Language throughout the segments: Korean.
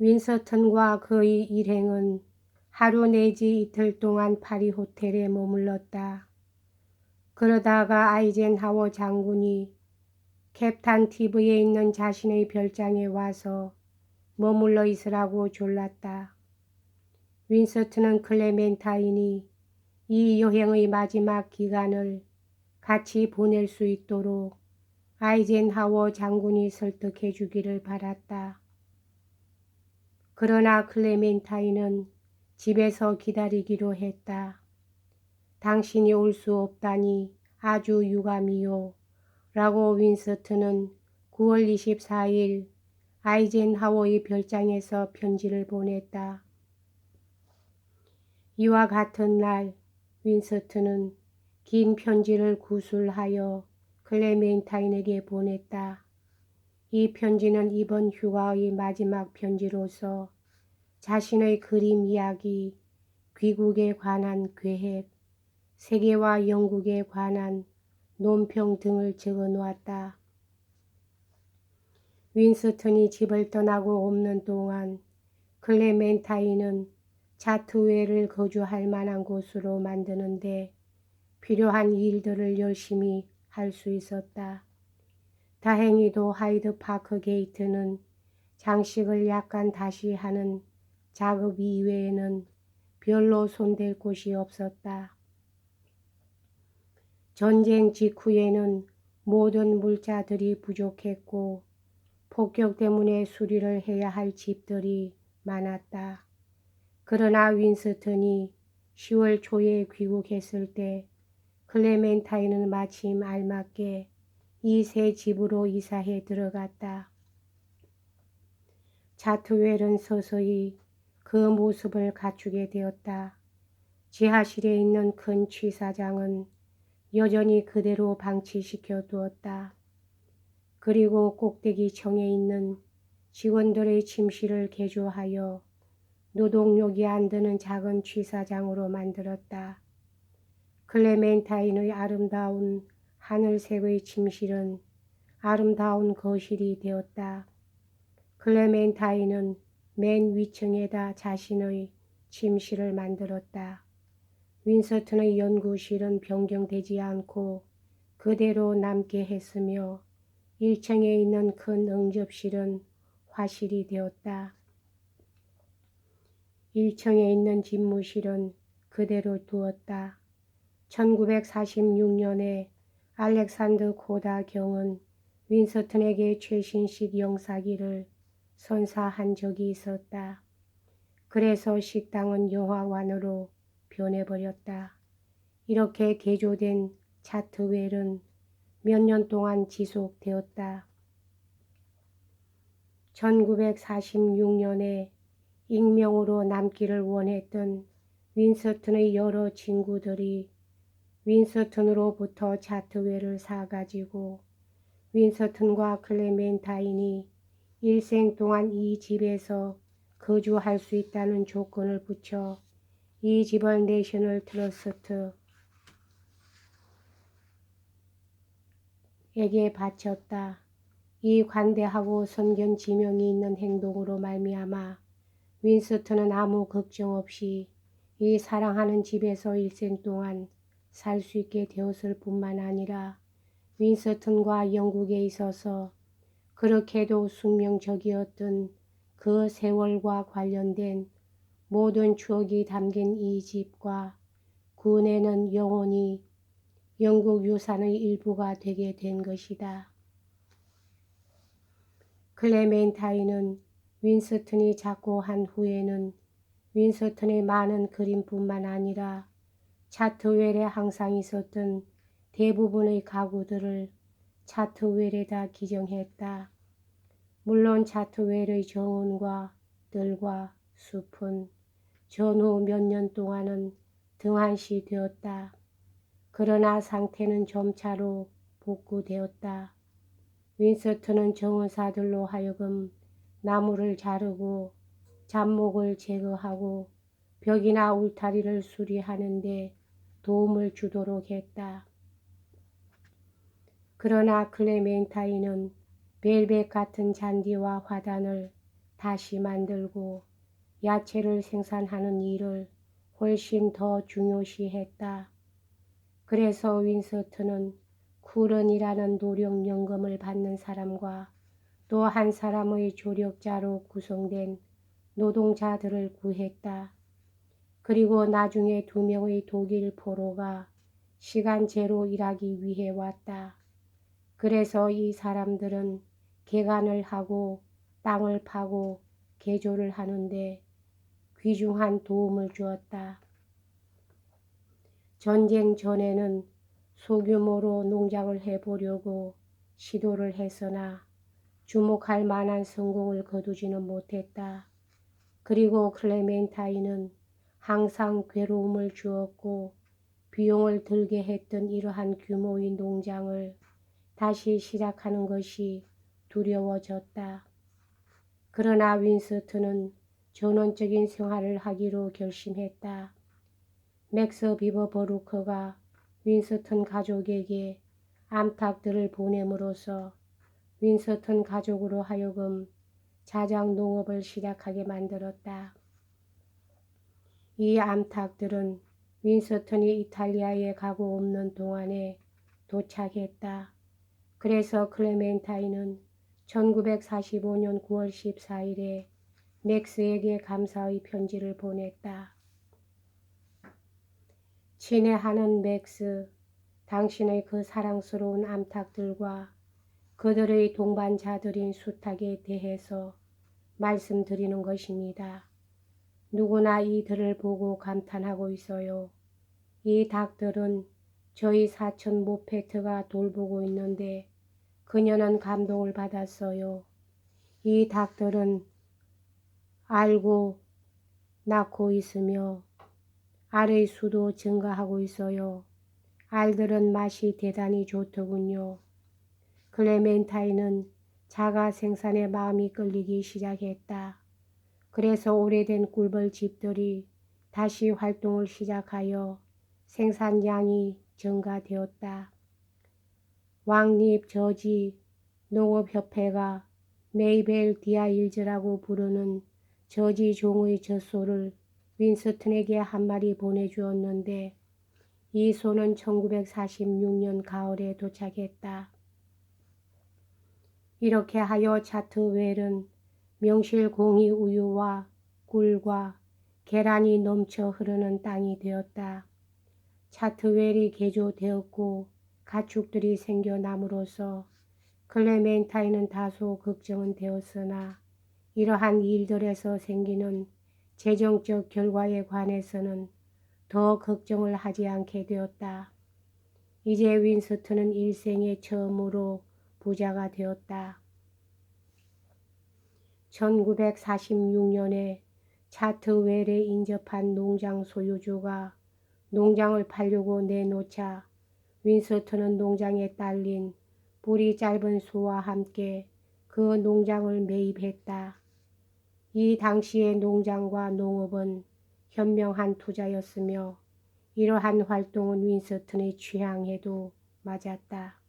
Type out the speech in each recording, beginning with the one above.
윈스턴과 그의 일행은 하루 내지 이틀 동안 파리 호텔에 머물렀다. 그러다가 아이젠하워 장군이 캡탄 TV에 있는 자신의 별장에 와서 머물러 있으라고 졸랐다. 윈스턴은 클레멘타인이 이 여행의 마지막 기간을 같이 보낼 수 있도록 아이젠하워 장군이 설득해 주기를 바랐다. 그러나 클레멘타인은 집에서 기다리기로 했다. 당신이 올 수 없다니 아주 유감이요. 라고 윈스턴은 9월 24일 아이젠하워의 별장에서 편지를 보냈다. 이와 같은 날 윈스턴은 긴 편지를 구술하여 클레멘타인에게 보냈다. 이 편지는 이번 휴가의 마지막 편지로서 자신의 그림 이야기, 귀국에 관한 계획, 세계와 영국에 관한 논평 등을 적어 놓았다. 윈스턴이 집을 떠나고 없는 동안 클레멘타인은 차트웨를 거주할 만한 곳으로 만드는데 필요한 일들을 열심히 할 수 있었다. 다행히도 하이드 파크 게이트는 장식을 약간 다시 하는 작업 이외에는 별로 손댈 곳이 없었다. 전쟁 직후에는 모든 물자들이 부족했고 폭격 때문에 수리를 해야 할 집들이 많았다. 그러나 윈스턴이 10월 초에 귀국했을 때 클레멘타인은 마침 알맞게 이 새 집으로 이사해 들어갔다. 차트웰은 서서히 그 모습을 갖추게 되었다. 지하실에 있는 큰 취사장은 여전히 그대로 방치시켜 두었다. 그리고 꼭대기 층에 있는 직원들의 침실을 개조하여 노동력이 안 드는 작은 취사장으로 만들었다. 클레멘타인의 아름다운 하늘색의 침실은 아름다운 거실이 되었다. 클레멘타인은 맨 위층에다 자신의 침실을 만들었다. 윈스턴의 연구실은 변경되지 않고 그대로 남게 했으며 1층에 있는 큰 응접실은 화실이 되었다. 1층에 있는 집무실은 그대로 두었다. 1946년에 알렉산더 코다 경은 윈스턴에게 최신식 영사기를 선사한 적이 있었다. 그래서 식당은 영화관으로 변해버렸다. 이렇게 개조된 차트웰은 몇 년 동안 지속되었다. 1946년에 익명으로 남기를 원했던 윈스턴의 여러 친구들이 윈스턴으로부터 차트웰을 사가지고 윈스턴과 클레멘타인이 일생 동안 이 집에서 거주할 수 있다는 조건을 붙여 이 집을 내셔널 트러스트에게 바쳤다. 이 관대하고 선견 지명이 있는 행동으로 말미암아 윈스턴은 아무 걱정 없이 이 사랑하는 집에서 일생 동안 살 수 있게 되었을 뿐만 아니라 윈스턴과 영국에 있어서 그렇게도 숙명적이었던 그 세월과 관련된 모든 추억이 담긴 이 집과 군에는 영원히 영국 유산의 일부가 되게 된 것이다. 클레멘타인은 윈스턴이 작고한 후에는 윈스턴의 많은 그림뿐만 아니라 차트웰에 항상 있었던 대부분의 가구들을 차트웰에다 기증했다. 물론 차트웰의 정원과 뜰과 숲은 전후 몇 년 동안은 등한시 되었다. 그러나 상태는 점차로 복구되었다. 윈스턴은 정원사들로 하여금 나무를 자르고 잡목을 제거하고 벽이나 울타리를 수리하는 데 도움을 주도록 했다. 그러나 클레멘타인은 벨벳 같은 잔디와 화단을 다시 만들고 야채를 생산하는 일을 훨씬 더 중요시했다. 그래서 윈스턴은 쿨런이라는 노령연금을 받는 사람과 또 한 사람의 조력자로 구성된 노동자들을 구했다. 그리고 나중에 2명의 독일 포로가 시간제로 일하기 위해 왔다. 그래서 이 사람들은 개간을 하고 땅을 파고 개조를 하는데 귀중한 도움을 주었다. 전쟁 전에는 소규모로 농장을 해보려고 시도를 했으나 주목할 만한 성공을 거두지는 못했다. 그리고 클레멘타인은 항상 괴로움을 주었고 비용을 들게 했던 이러한 규모의 농장을 다시 시작하는 것이 두려워졌다. 그러나 윈스턴은 전원적인 생활을 하기로 결심했다. 맥스 비버버루크가 윈스턴 가족에게 암탉들을 보냄으로써 윈스턴 가족으로 하여금 자작 농업을 시작하게 만들었다. 이 암탉들은 윈스턴이 이탈리아에 가고 없는 동안에 도착했다. 그래서 클레멘타인은 1945년 9월 14일에 맥스에게 감사의 편지를 보냈다. 친애하는 맥스, 당신의 그 사랑스러운 암탉들과 그들의 동반자들인 수탉에 대해서 말씀드리는 것입니다. 누구나 이들을 보고 감탄하고 있어요. 이 닭들은 저희 사촌 모페트가 돌보고 있는데 그녀는 감동을 받았어요. 이 닭들은 알고 낳고 있으며 알의 수도 증가하고 있어요. 알들은 맛이 대단히 좋더군요. 클레멘타인은 자가 생산에 마음이 끌리기 시작했다. 그래서 오래된 꿀벌집들이 다시 활동을 시작하여 생산량이 증가되었다. 왕립 저지 농업협회가 메이벨 디아일즈라고 부르는 저지 종의 젖소를 윈스턴에게 한 마리 보내주었는데 이 소는 1946년 가을에 도착했다. 이렇게 하여 차트웰은 명실공히 우유와 꿀과 계란이 넘쳐 흐르는 땅이 되었다. 차트웰이 개조되었고 가축들이 생겨남으로써 클레멘타인은 다소 걱정은 되었으나 이러한 일들에서 생기는 재정적 결과에 관해서는 더 걱정을 하지 않게 되었다. 이제 윈스턴은 일생에 처음으로 부자가 되었다. 1946년에 차트웰에 인접한 농장 소유주가 농장을 팔려고 내놓자 윈스턴은 농장에 딸린 뿌리 짧은 소와 함께 그 농장을 매입했다. 이 당시의 농장과 농업은 현명한 투자였으며 이러한 활동은 윈스턴의 취향에도 맞았다.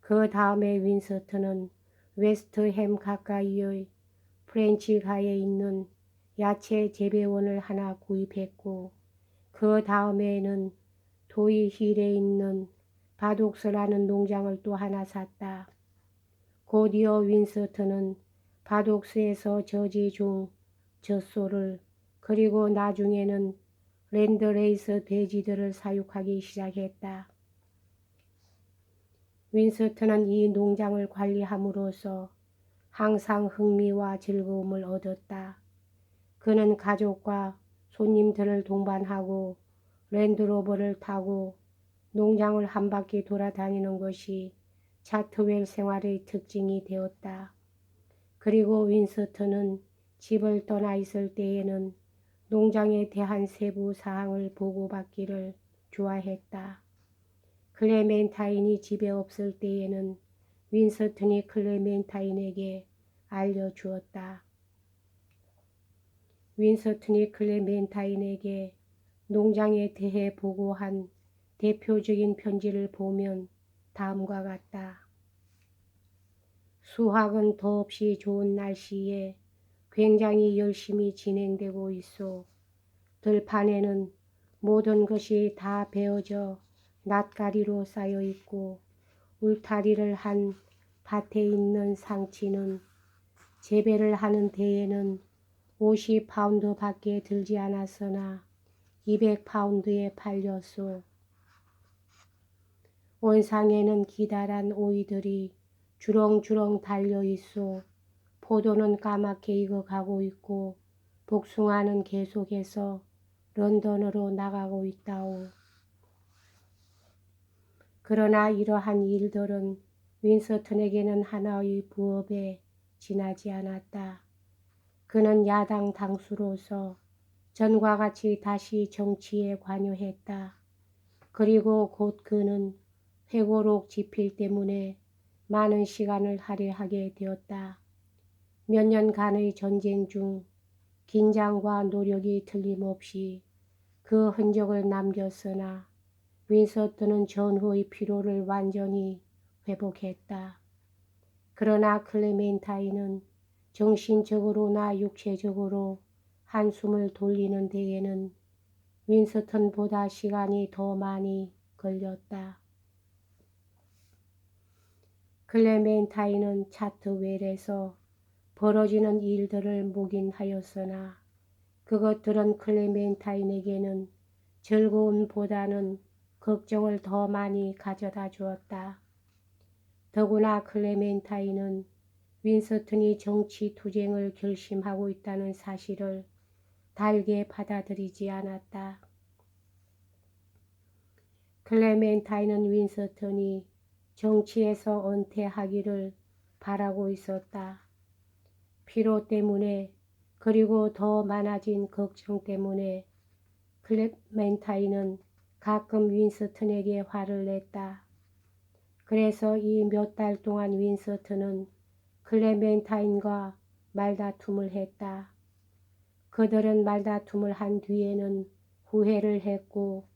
그 다음에 윈스턴은 웨스트햄 가까이의 프렌치가에 있는 야채 재배원을 하나 구입했고 그 다음에는 도이힐에 있는 바독스라는 농장을 또 하나 샀다. 곧이어 윈스턴은 바독스에서 저지 중 젖소를 그리고 나중에는 랜드레이스 돼지들을 사육하기 시작했다. 윈스턴은 이 농장을 관리함으로써 항상 흥미와 즐거움을 얻었다. 그는 가족과 손님들을 동반하고 랜드로버를 타고 농장을 한 바퀴 돌아다니는 것이 차트웰 생활의 특징이 되었다. 그리고 윈스턴은 집을 떠나 있을 때에는 농장에 대한 세부 사항을 보고받기를 좋아했다. 클레멘타인이 집에 없을 때에는 윈스턴이 클레멘타인에게 알려주었다. 윈스턴이 클레멘타인에게 농장에 대해 보고한 대표적인 편지를 보면 다음과 같다. 수확은 더없이 좋은 날씨에 굉장히 열심히 진행되고 있어. 들판에는 모든 것이 다 베어져 낫가리로 쌓여 있고 울타리를 한 밭에 있는 상치는 재배를 하는 데에는 50파운드밖에 들지 않았으나 200파운드에 팔렸소. 온상에는 기다란 오이들이 주렁주렁 달려 있어. 포도는 까맣게 익어가고 있고 복숭아는 계속해서 런던으로 나가고 있다오. 그러나 이러한 일들은 윈스턴에게는 하나의 부업에 지나지 않았다. 그는 야당 당수로서 전과 같이 다시 정치에 관여했다. 그리고 곧 그는 회고록 집필 때문에 많은 시간을 할애하게 되었다. 몇 년간의 전쟁 중 긴장과 노력이 틀림없이 그 흔적을 남겼으나 윈스턴은 전후의 피로를 완전히 회복했다. 그러나 클레멘타인은 정신적으로나 육체적으로 한숨을 돌리는 데에는 윈스턴보다 시간이 더 많이 걸렸다. 클레멘타인은 차트웰에서 벌어지는 일들을 묵인하였으나 그것들은 클레멘타인에게는 즐거움보다는 걱정을 더 많이 가져다 주었다. 더구나 클레멘타인은 윈스턴이 정치 투쟁을 결심하고 있다는 사실을 달게 받아들이지 않았다. 클레멘타인은 윈스턴이 정치에서 은퇴하기를 바라고 있었다. 피로 때문에 그리고 더 많아진 걱정 때문에 클레멘타인은 가끔 윈스턴에게 화를 냈다. 그래서 이 몇 달 동안 윈스턴은 클레멘타인과 말다툼을 했다. 그들은 말다툼을 한 뒤에는 후회를 했고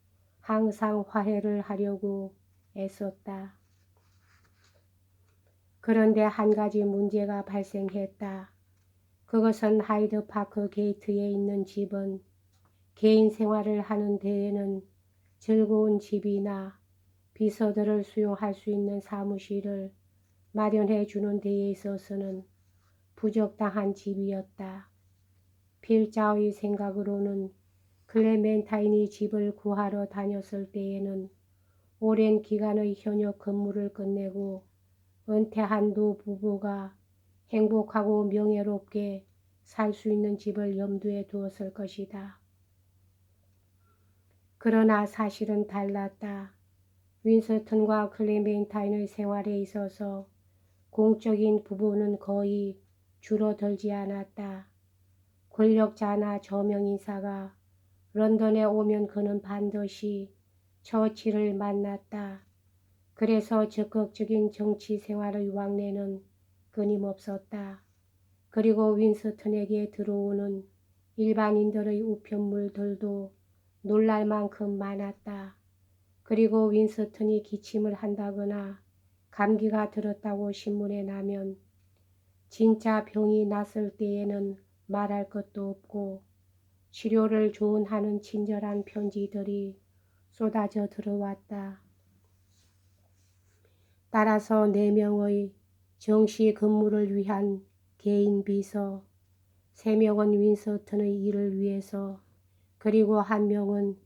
항상 화해를 하려고 애썼다. 그런데 한 가지 문제가 발생했다. 그것은 하이드 파크 게이트에 있는 집은 개인 생활을 하는 데에는 즐거운 집이나 비서들을 수용할 수 있는 사무실을 마련해 주는 데에 있어서는 부적당한 집이었다. 필자의 생각으로는 클레멘타인이 집을 구하러 다녔을 때에는 오랜 기간의 현역 근무를 끝내고 은퇴한 두 부부가 행복하고 명예롭게 살 수 있는 집을 염두에 두었을 것이다. 그러나 사실은 달랐다. 윈스턴과 클레멘타인의 생활에 있어서 공적인 부분은 거의 줄어들지 않았다. 권력자나 저명인사가 런던에 오면 그는 반드시 처치를 만났다. 그래서 적극적인 정치 생활의 왕래는 끊임없었다. 그리고 윈스턴에게 들어오는 일반인들의 우편물들도 놀랄 만큼 많았다. 그리고 윈스턴이 기침을 한다거나 감기가 들었다고 신문에 나면 진짜 병이 났을 때에는 말할 것도 없고 치료를 조언하는 친절한 편지들이 쏟아져 들어왔다. 따라서 4명의 정시 근무를 위한 개인 비서, 3명은 윈스턴의 일을 위해서, 그리고 1명은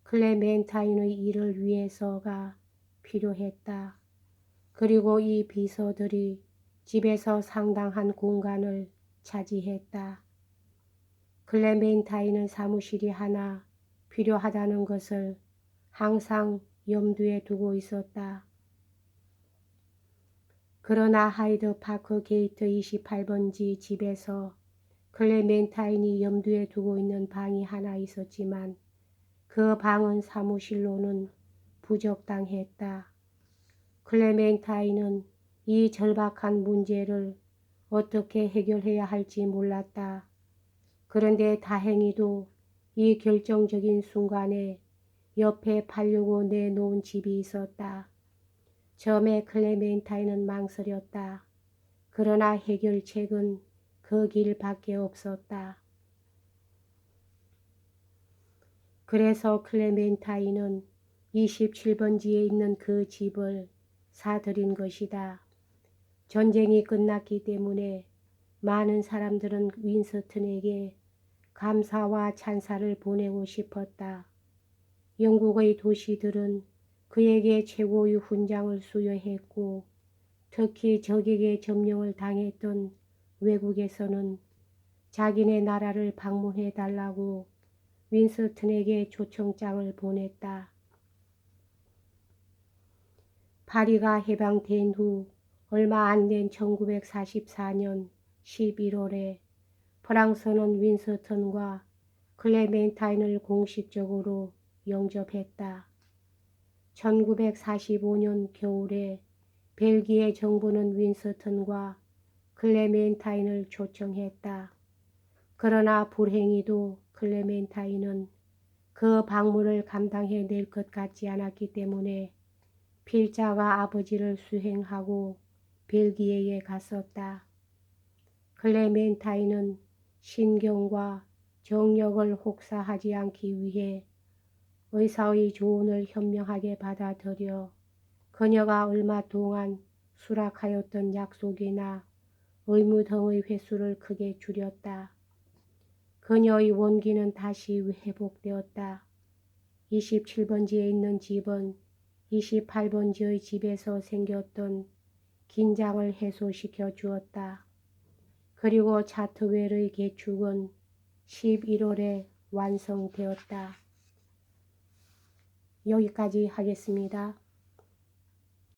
클레멘타인의 일을 위해서가 필요했다. 그리고 이 비서들이 집에서 상당한 공간을 차지했다. 클레멘타인은 사무실이 하나 필요하다는 것을 항상 염두에 두고 있었다. 그러나 하이드 파크 게이트 28번지 집에서 클레멘타인이 염두에 두고 있는 방이 하나 있었지만 그 방은 사무실로는 부적당했다. 클레멘타인은 이 절박한 문제를 어떻게 해결해야 할지 몰랐다. 그런데 다행히도 이 결정적인 순간에 옆에 팔려고 내놓은 집이 있었다. 처음에 클레멘타인은 망설였다. 그러나 해결책은 그 길밖에 없었다. 그래서 클레멘타인은 27번지에 있는 그 집을 사들인 것이다. 전쟁이 끝났기 때문에 많은 사람들은 윈스턴에게 감사와 찬사를 보내고 싶었다. 영국의 도시들은 그에게 최고의 훈장을 수여했고 특히 적에게 점령을 당했던 외국에서는 자기네 나라를 방문해 달라고 윈스턴에게 초청장을 보냈다. 파리가 해방된 후 얼마 안 된 1944년 11월에 프랑스는 윈스턴과 클레멘타인을 공식적으로 영접했다. 1945년 겨울에 벨기에 정부는 윈스턴과 클레멘타인을 초청했다. 그러나 불행히도 클레멘타인은 그 방문을 감당해낼 것 같지 않았기 때문에 필자가 아버지를 수행하고 벨기에에 갔었다. 클레멘타인은 신경과 정력을 혹사하지 않기 위해 의사의 조언을 현명하게 받아들여 그녀가 얼마 동안 수락하였던 약속이나 의무 등의 횟수를 크게 줄였다. 그녀의 원기는 다시 회복되었다. 27번지에 있는 집은 28번지의 집에서 생겼던 긴장을 해소시켜 주었다. 그리고 차트웰의 개축은 11월에 완성되었다. 여기까지 하겠습니다.